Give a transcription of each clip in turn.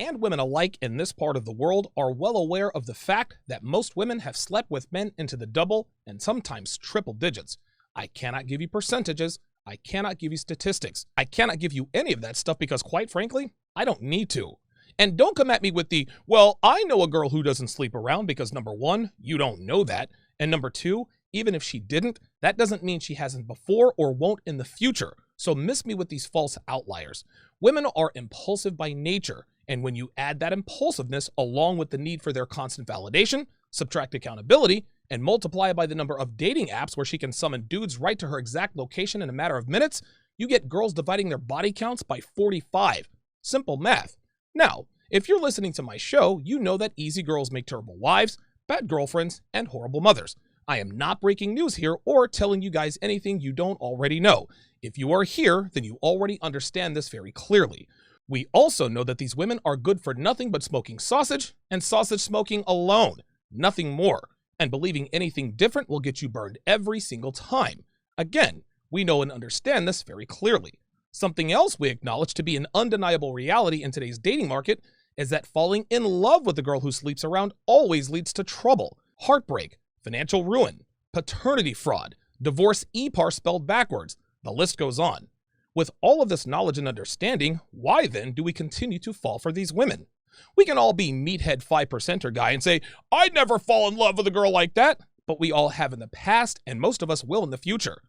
and women alike in this part of the world are well aware of the fact that most women have slept with men into the double and sometimes triple digits. I cannot give you percentages. I cannot give you statistics. I cannot give you any of that stuff because, quite frankly, I don't need to. And don't come at me with the, well, I know a girl who doesn't sleep around, because number one, you don't know that. And number two, even if she didn't, that doesn't mean she hasn't before or won't in the future. So miss me with these false outliers. Women are impulsive by nature. And when you add that impulsiveness along with the need for their constant validation, subtract accountability, and multiply it by the number of dating apps where she can summon dudes right to her exact location in a matter of minutes, you get girls dividing their body counts by 45. Simple math. Now, if you're listening to my show, you know that easy girls make terrible wives, bad girlfriends, and horrible mothers. I am not breaking news here or telling you guys anything you don't already know. If you are here, then you already understand this very clearly. We also know that these women are good for nothing but smoking sausage and sausage smoking alone, nothing more. And believing anything different will get you burned every single time. Again, we know and understand this very clearly. Something else we acknowledge to be an undeniable reality in today's dating market is that falling in love with the girl who sleeps around always leads to trouble, heartbreak, financial ruin, paternity fraud, divorce e-par spelled backwards. The list goes on. With all of this knowledge and understanding, why then do we continue to fall for these women? We can all be meathead 5%er guy and say, I'd never fall in love with a girl like that, but we all have in the past, and most of us will in the future.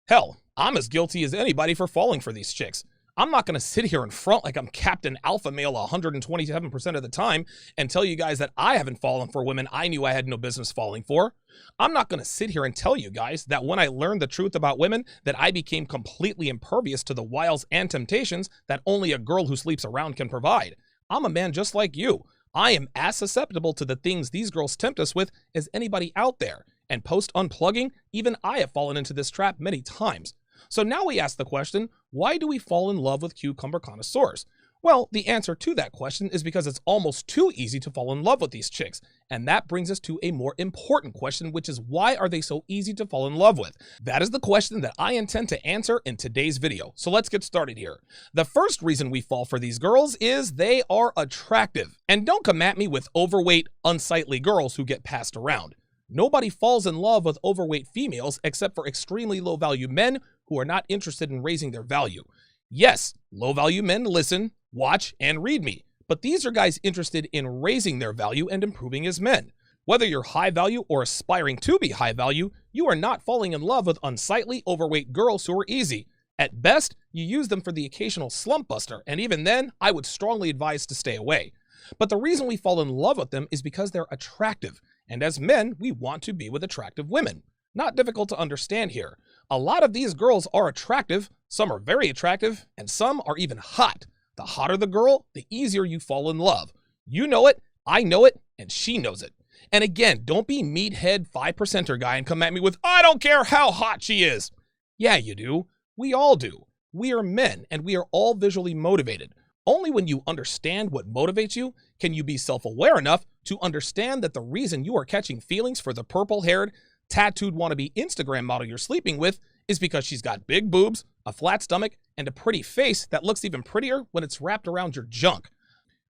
Hell, I'm as guilty as anybody for falling for these chicks. I'm not going to sit here and front like I'm Captain Alpha Male 127% of the time and tell you guys that I haven't fallen for women I knew I had no business falling for. I'm not going to sit here and tell you guys that when I learned the truth about women, that I became completely impervious to the wiles and temptations that only a girl who sleeps around can provide. I'm a man just like you. I am as susceptible to the things these girls tempt us with as anybody out there. And post unplugging, even I have fallen into this trap many times. So now we ask the question, why do we fall in love with cucumber connoisseurs? Well, the answer to that question is because it's almost too easy to fall in love with these chicks. And that brings us to a more important question, which is, why are they so easy to fall in love with? That is the question that I intend to answer in today's video. So let's get started here. The first reason we fall for these girls is they are attractive. And don't come at me with overweight, unsightly girls who get passed around. Nobody falls in love with overweight females except for extremely low-value men who are not interested in raising their value. Yes, low-value men listen, watch, and read me, but these are guys interested in raising their value and improving as men. Whether you're high value or aspiring to be high value, you are not falling in love with unsightly, overweight girls who are easy. At best, you use them for the occasional slump buster, and even then, I would strongly advise to stay away. But the reason we fall in love with them is because they're attractive. And as men, we want to be with attractive women. Not difficult to understand here. A lot of these girls are attractive, some are very attractive, and some are even hot. The hotter the girl, the easier you fall in love. You know it, I know it, and she knows it. And again, don't be meathead 5%er guy and come at me with, I don't care how hot she is. Yeah, you do. We all do. We are men, and we are all visually motivated. Only when you understand what motivates you can you be self-aware enough to understand that the reason you are catching feelings for the purple-haired, tattooed wannabe Instagram model you're sleeping with is because she's got big boobs, a flat stomach, and a pretty face that looks even prettier when it's wrapped around your junk.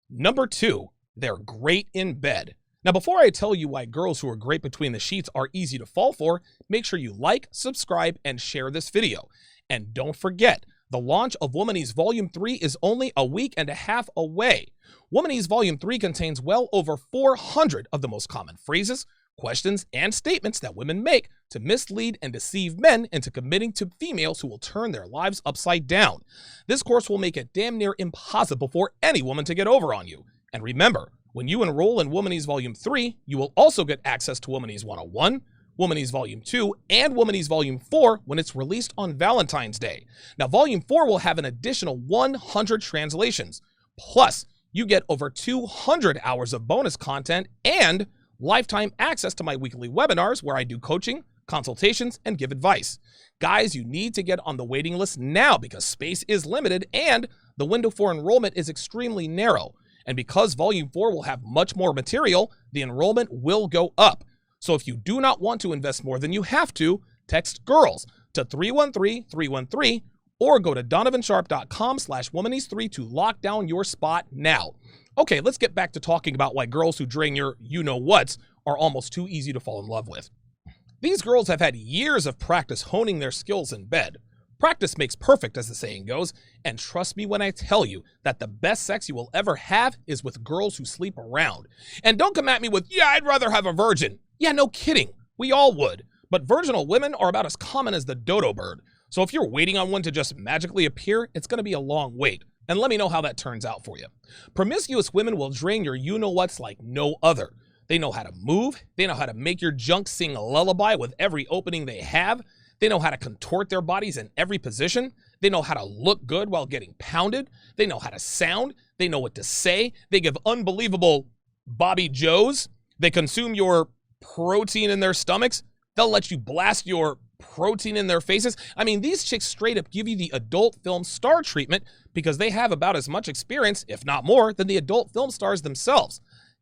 Number 2, they're great in bed. Now, before I tell you why girls who are great between the sheets are easy to fall for, make sure you like, subscribe, and share this video. And don't forget, the launch of Womanese Volume 3 is only a week and a half away. Womanese Volume 3 contains well over 400 of the most common phrases, questions, and statements that women make to mislead and deceive men into committing to females who will turn their lives upside down. This course will make it damn near impossible for any woman to get over on you. And remember, when you enroll in Womanese Volume 3, you will also get access to Womanese 101, Womanese Volume 2, and Womanese Volume 4 when it's released on Valentine's Day. Now, Volume 4 will have an additional 100 translations. Plus, you get over 200 hours of bonus content and lifetime access to my weekly webinars where I do coaching, consultations, and give advice. Guys, you need to get on the waiting list now because space is limited and the window for enrollment is extremely narrow. And because Volume 4 will have much more material, the enrollment will go up. So if you do not want to invest more than you have to, text GIRLS to 313-313 or go to donovansharp.com/womanese3 to lock down your spot now. Okay, let's get back to talking about why girls who drain your you-know-whats are almost too easy to fall in love with. These girls have had years of practice honing their skills in bed. Practice makes perfect, as the saying goes, and trust me when I tell you that the best sex you will ever have is with girls who sleep around. And don't come at me with, yeah, I'd rather have a virgin. Yeah, no kidding. We all would. But virginal women are about as common as the dodo bird. So if you're waiting on one to just magically appear, it's going to be a long wait. And let me know how that turns out for you. Promiscuous women will drain your you-know-whats like no other. They know how to move. They know how to make your junk sing a lullaby with every opening they have. They know how to contort their bodies in every position. They know how to look good while getting pounded. They know how to sound. They know what to say. They give unbelievable Bobby Joes. They consume your protein in their stomachs. They'll let you blast your protein in their faces. I mean, these chicks straight up give you the adult film star treatment because they have about as much experience, if not more, than the adult film stars themselves.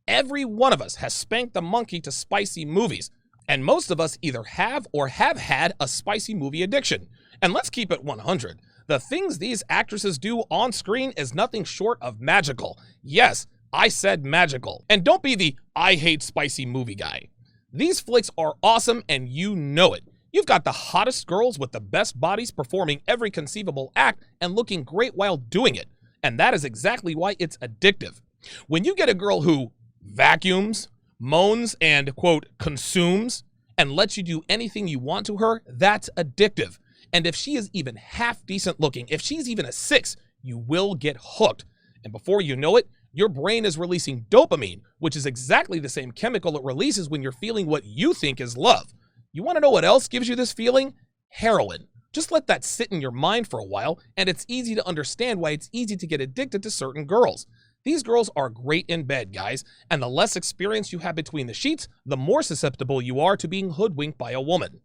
Every one of us has spanked the monkey to spicy movies. And most of us either have or have had a spicy movie addiction. And let's keep it 100. The things these actresses do on screen is nothing short of magical. Yes, I said magical. And don't be the I hate spicy movie guy. These flicks are awesome and you know it. You've got the hottest girls with the best bodies performing every conceivable act and looking great while doing it. And that is exactly why it's addictive. When you get a girl who vacuums, moans, and, quote, consumes, and lets you do anything you want to her, that's addictive. And if she is even half decent looking, if she's even a 6, you will get hooked. And before you know it, your brain is releasing dopamine, which is exactly the same chemical it releases when you're feeling what you think is love. You want to know what else gives you this feeling? Heroin. Just let that sit in your mind for a while, and it's easy to understand why it's easy to get addicted to certain girls. These girls are great in bed, guys, and the less experience you have between the sheets, the more susceptible you are to being hoodwinked by a woman.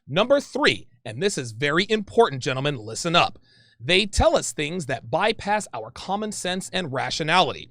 Number 3, and this is very important, gentlemen, listen up. They tell us things that bypass our common sense and rationality.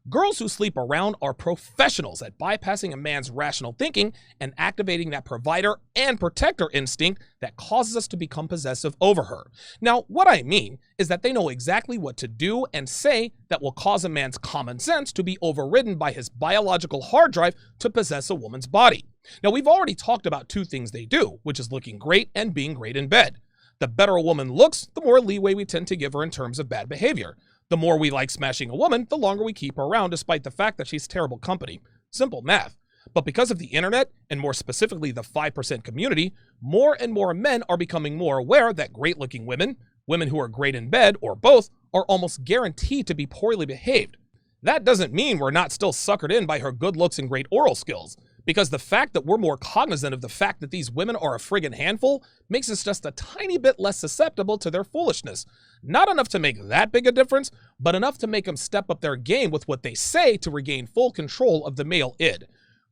Girls who sleep around are professionals at bypassing a man's rational thinking and activating that provider and protector instinct that causes us to become possessive over her. Now, what I mean is that they know exactly what to do and say that will cause a man's common sense to be overridden by his biological hard drive to possess a woman's body. Now, we've already talked about 2 things they do, which is looking great and being great in bed. The better a woman looks, the more leeway we tend to give her in terms of bad behavior. The more we like smashing a woman, the longer we keep her around despite the fact that she's terrible company. Simple math. But because of the internet, and more specifically the 5% community, more and more men are becoming more aware that great-looking women, women who are great in bed, or both, are almost guaranteed to be poorly behaved. That doesn't mean we're not still suckered in by her good looks and great oral skills, because the fact that we're more cognizant of the fact that these women are a friggin' handful makes us just a tiny bit less susceptible to their foolishness. Not enough to make that big a difference, but enough to make them step up their game with what they say to regain full control of the male id.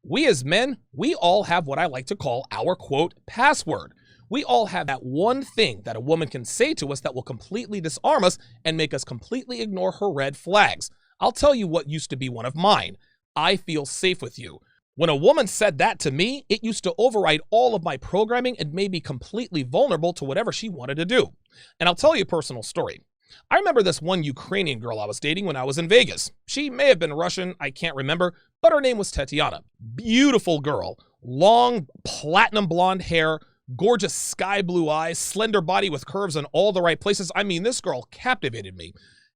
We as men, we all have what I like to call our, quote, password. We all have that one thing that a woman can say to us that will completely disarm us and make us completely ignore her red flags. I'll tell you what used to be one of mine. I feel safe with you. When a woman said that to me, it used to override all of my programming and made me completely vulnerable to whatever she wanted to do. And I'll tell you a personal story. I remember this one Ukrainian girl I was dating when I was in Vegas. She may have been Russian, I can't remember, but her name was Tatiana. Beautiful girl, long platinum blonde hair, gorgeous sky blue eyes, slender body with curves in all the right places. I mean, this girl captivated me.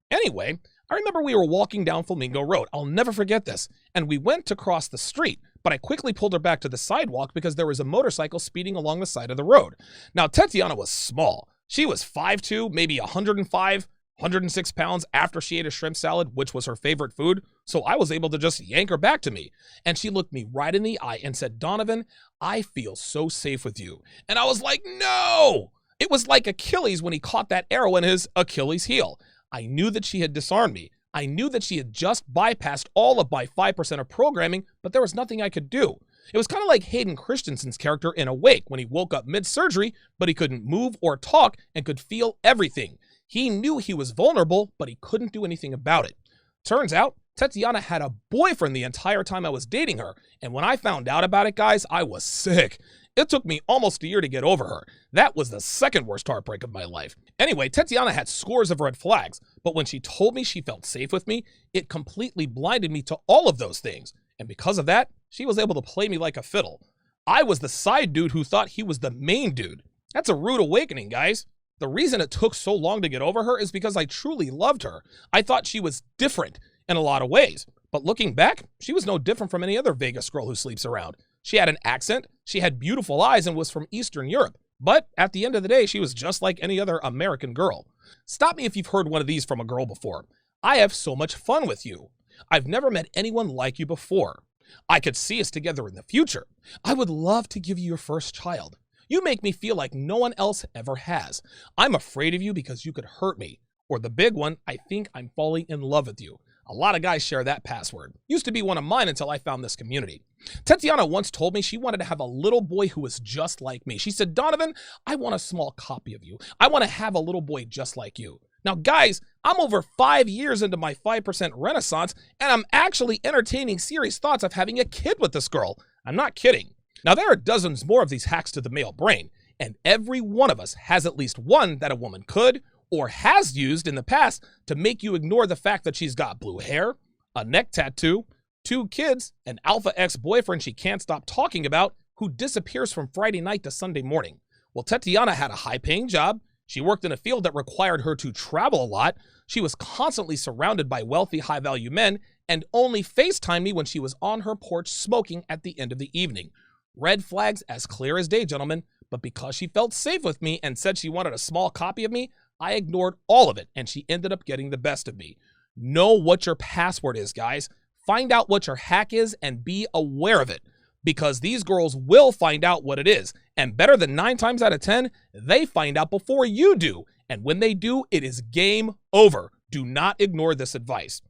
Anyway, I remember we were walking down Flamingo Road. I'll never forget this. And we went to cross the street, but I quickly pulled her back to the sidewalk because there was a motorcycle speeding along the side of the road. Now, Tatiana was small. She was 5'2", maybe 105, 106 pounds after she ate a shrimp salad, which was her favorite food. So I was able to just yank her back to me. And she looked me right in the eye and said, "Donovan, I feel so safe with you." And I was like, no! It was like Achilles when he caught that arrow in his Achilles heel. I knew that she had disarmed me. I knew that she had just bypassed all of my 5% of programming, but there was nothing I could do. It was kind of like Hayden Christensen's character in Awake when he woke up mid-surgery, but he couldn't move or talk and could feel everything. He knew he was vulnerable, but he couldn't do anything about it. Turns out, Tatiana had a boyfriend the entire time I was dating her, and when I found out about it, guys, I was sick. It took me almost a year to get over her. That was the second worst heartbreak of my life. Anyway, Tatiana had scores of red flags, but when she told me she felt safe with me, it completely blinded me to all of those things. And because of that, she was able to play me like a fiddle. I was the side dude who thought he was the main dude. That's a rude awakening, guys. The reason it took so long to get over her is because I truly loved her. I thought she was different in a lot of ways. But looking back, she was no different from any other Vegas girl who sleeps around. She had an accent, she had beautiful eyes, and was from Eastern Europe. But at the end of the day, she was just like any other American girl. Stop me if you've heard one of these from a girl before. I have so much fun with you. I've never met anyone like you before. I could see us together in the future. I would love to give you your first child. You make me feel like no one else ever has. I'm afraid of you because you could hurt me. Or the big one, I think I'm falling in love with you. A lot of guys share that password. Used to be one of mine until I found this community. Tatiana once told me she wanted to have a little boy who was just like me. She said, Donovan, I want a small copy of you. I want to have a little boy just like you. Now, guys, I'm over 5 years into my 5% renaissance, and I'm actually entertaining serious thoughts of having a kid with this girl. I'm not kidding. Now, there are dozens more of these hacks to the male brain, and every one of us has at least one that a woman could or has used in the past to make you ignore the fact that she's got blue hair, a neck tattoo, 2 kids, an alpha ex-boyfriend she can't stop talking about who disappears from Friday night to Sunday morning. Well, Tatiana had a high-paying job. She worked in a field that required her to travel a lot. She was constantly surrounded by wealthy, high-value men and only FaceTimed me when she was on her porch smoking at the end of the evening. Red flags as clear as day, gentlemen, but because she felt safe with me and said she wanted a small copy of me, I ignored all of it, and she ended up getting the best of me. Know what your password is, guys. Find out what your hack is and be aware of it, because these girls will find out what it is, and better than 9 times out of 10, they find out before you do, and when they do, it is game over. Do not ignore this advice.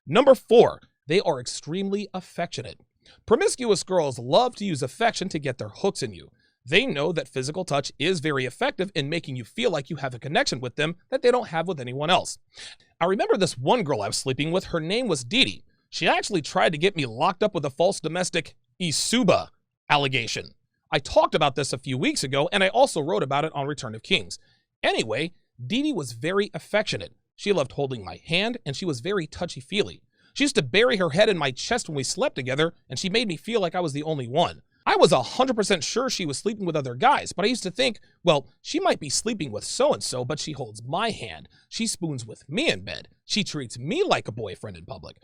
Number 4, they are extremely affectionate. Promiscuous girls love to use affection to get their hooks in you. They know that physical touch is very effective in making you feel like you have a connection with them that they don't have with anyone else. I remember this one girl I was sleeping with. Her name was Dee Dee. She actually tried to get me locked up with a false domestic Isuba allegation. I talked about this a few weeks ago, and I also wrote about it on Return of Kings. Anyway, Dee Dee was very affectionate. She loved holding my hand, and she was very touchy-feely. She used to bury her head in my chest when we slept together, and she made me feel like I was the only one. I was 100% sure she was sleeping with other guys, but I used to think, well, she might be sleeping with so-and-so, but she holds my hand. She spoons with me in bed. She treats me like a boyfriend in public.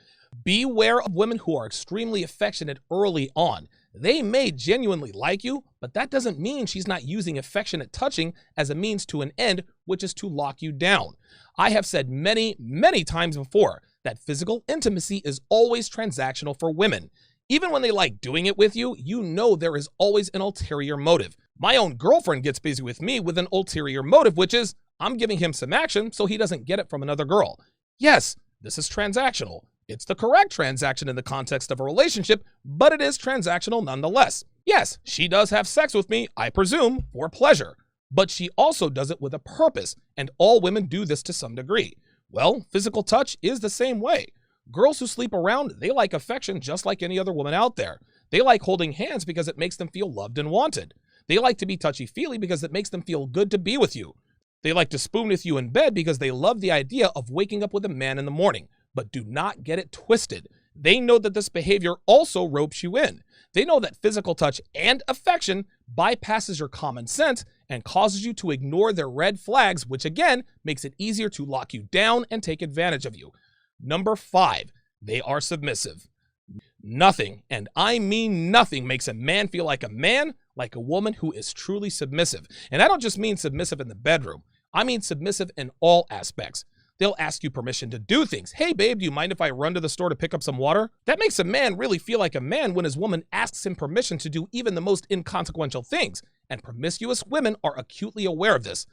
Beware of women who are extremely affectionate early on. They may genuinely like you, but that doesn't mean she's not using affectionate touching as a means to an end, which is to lock you down. I have said many, many times before that physical intimacy is always transactional for women. Even when they like doing it with you, you know there is always an ulterior motive. My own girlfriend gets busy with me with an ulterior motive, which is I'm giving him some action so he doesn't get it from another girl. Yes, this is transactional. It's the correct transaction in the context of a relationship, but it is transactional nonetheless. Yes, she does have sex with me, I presume, for pleasure, but she also does it with a purpose, and all women do this to some degree. Well, physical touch is the same way. Girls who sleep around, they like affection just like any other woman out there. They like holding hands because it makes them feel loved and wanted. They like to be touchy-feely because it makes them feel good to be with you. They like to spoon with you in bed because they love the idea of waking up with a man in the morning. But do not get it twisted. They know that this behavior also ropes you in. They know that physical touch and affection bypasses your common sense and causes you to ignore their red flags, which again makes it easier to lock you down and take advantage of you. Number 5, they are submissive. Nothing, and I mean nothing, makes a man feel like a man like a woman who is truly submissive. And I don't just mean submissive in the bedroom. I mean submissive in all aspects. They'll ask you permission to do things. Hey, babe, do you mind if I run to the store to pick up some water? That makes a man really feel like a man when his woman asks him permission to do even the most inconsequential things. And promiscuous women are acutely aware of this.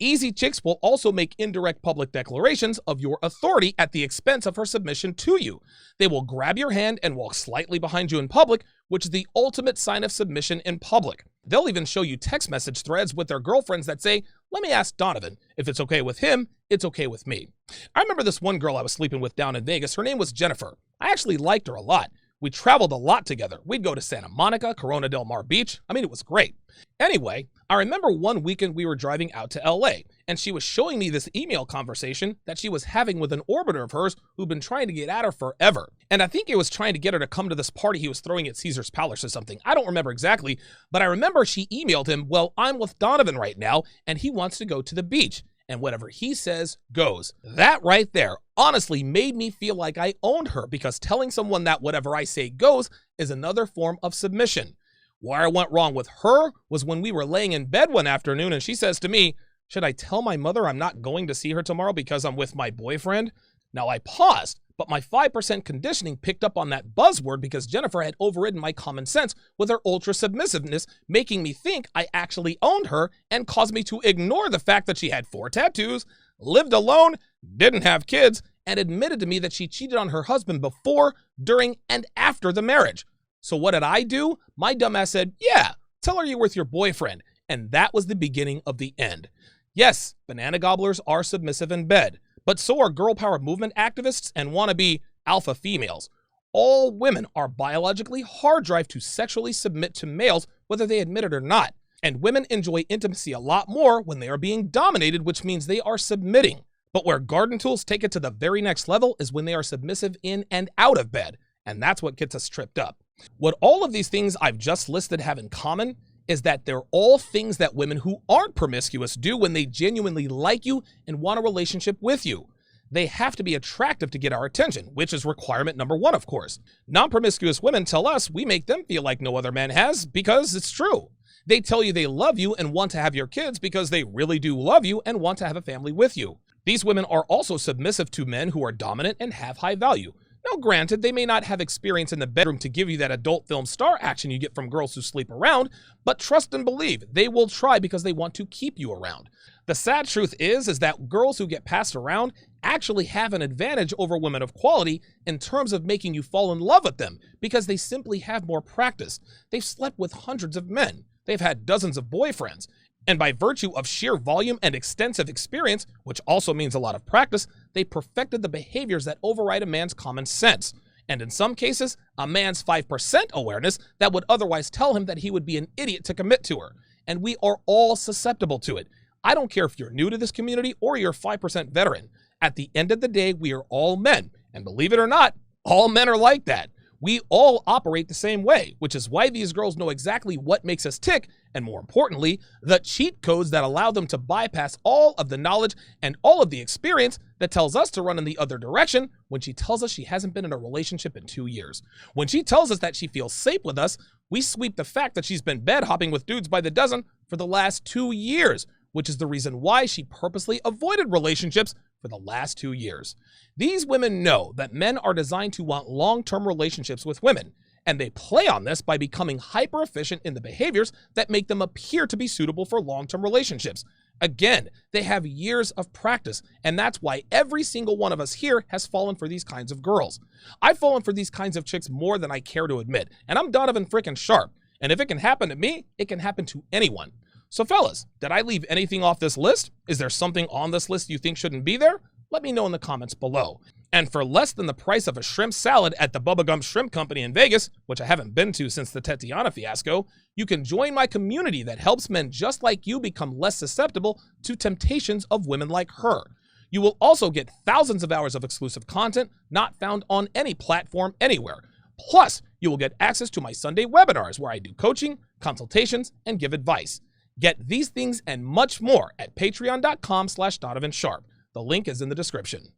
Easy chicks will also make indirect public declarations of your authority at the expense of her submission to you. They will grab your hand and walk slightly behind you in public, which is the ultimate sign of submission in public. They'll even show you text message threads with their girlfriends that say, let me ask Donovan. If it's okay with him, it's okay with me. I remember this one girl I was sleeping with down in Vegas. Her name was Jennifer. I actually liked her a lot. We traveled a lot together. We'd go to Santa Monica, Corona del Mar Beach. I mean, it was great. Anyway, I remember one weekend we were driving out to LA, and she was showing me this email conversation that she was having with an orbiter of hers who'd been trying to get at her forever. And I think he was trying to get her to come to this party he was throwing at Caesar's Palace or something. I don't remember exactly, but I remember she emailed him, well, I'm with Donovan right now, and he wants to go to the beach. And whatever he says goes. That right there honestly made me feel like I owned her, because telling someone that whatever I say goes is another form of submission. Where I went wrong with her was when we were laying in bed one afternoon and she says to me, should I tell my mother I'm not going to see her tomorrow because I'm with my boyfriend? Now I paused, but my 5% conditioning picked up on that buzzword because Jennifer had overridden my common sense with her ultra submissiveness, making me think I actually owned her and caused me to ignore the fact that she had 4 tattoos, lived alone, didn't have kids, and admitted to me that she cheated on her husband before, during, and after the marriage. So what did I do? My dumbass said, yeah, tell her you're with your boyfriend. And that was the beginning of the end. Yes, banana gobblers are submissive in bed, but so are girl power movement activists and wannabe alpha females. All women are biologically hard-drive to sexually submit to males, whether they admit it or not. And women enjoy intimacy a lot more when they are being dominated, which means they are submitting. But where garden tools take it to the very next level is when they are submissive in and out of bed. And that's what gets us tripped up. What all of these things I've just listed have in common is that they're all things that women who aren't promiscuous do when they genuinely like you and want a relationship with you. They have to be attractive to get our attention, which is requirement number 1, of course. Non-promiscuous women tell us we make them feel like no other man has, because it's true. They tell you they love you and want to have your kids because they really do love you and want to have a family with you. These women are also submissive to men who are dominant and have high value. Now, granted, they may not have experience in the bedroom to give you that adult film star action you get from girls who sleep around, but trust and believe, they will try because they want to keep you around. The sad truth is that girls who get passed around actually have an advantage over women of quality in terms of making you fall in love with them, because they simply have more practice. They've slept with hundreds of men. They've had dozens of boyfriends. And by virtue of sheer volume and extensive experience, which also means a lot of practice, they perfected the behaviors that override a man's common sense. And in some cases, a man's 5% awareness that would otherwise tell him that he would be an idiot to commit to her. And we are all susceptible to it. I don't care if you're new to this community or you're 5% veteran. At the end of the day, we are all men. And believe it or not, all men are like that. We all operate the same way, which is why these girls know exactly what makes us tick, and more importantly, the cheat codes that allow them to bypass all of the knowledge and all of the experience that tells us to run in the other direction when she tells us she hasn't been in a relationship in 2 years. When she tells us that she feels safe with us, we sweep the fact that she's been bed hopping with dudes by the dozen for the last 2 years, which is the reason why she purposely avoided relationships for the last 2 years. These women know that men are designed to want long-term relationships with women, and they play on this by becoming hyper-efficient in the behaviors that make them appear to be suitable for long-term relationships. Again, they have years of practice, and that's why every single one of us here has fallen for these kinds of girls. I've fallen for these kinds of chicks more than I care to admit, and I'm Donovan frickin' Sharp, and if it can happen to me, it can happen to anyone. So fellas, did I leave anything off this list? Is there something on this list you think shouldn't be there? Let me know in the comments below. And for less than the price of a shrimp salad at the Bubba Gump Shrimp Company in Vegas, which I haven't been to since the Tatiana fiasco, you can join my community that helps men just like you become less susceptible to temptations of women like her. You will also get thousands of hours of exclusive content not found on any platform anywhere. Plus, you will get access to my Sunday webinars where I do coaching, consultations, and give advice. Get these things and much more at patreon.com/DonovanSharp. The link is in the description.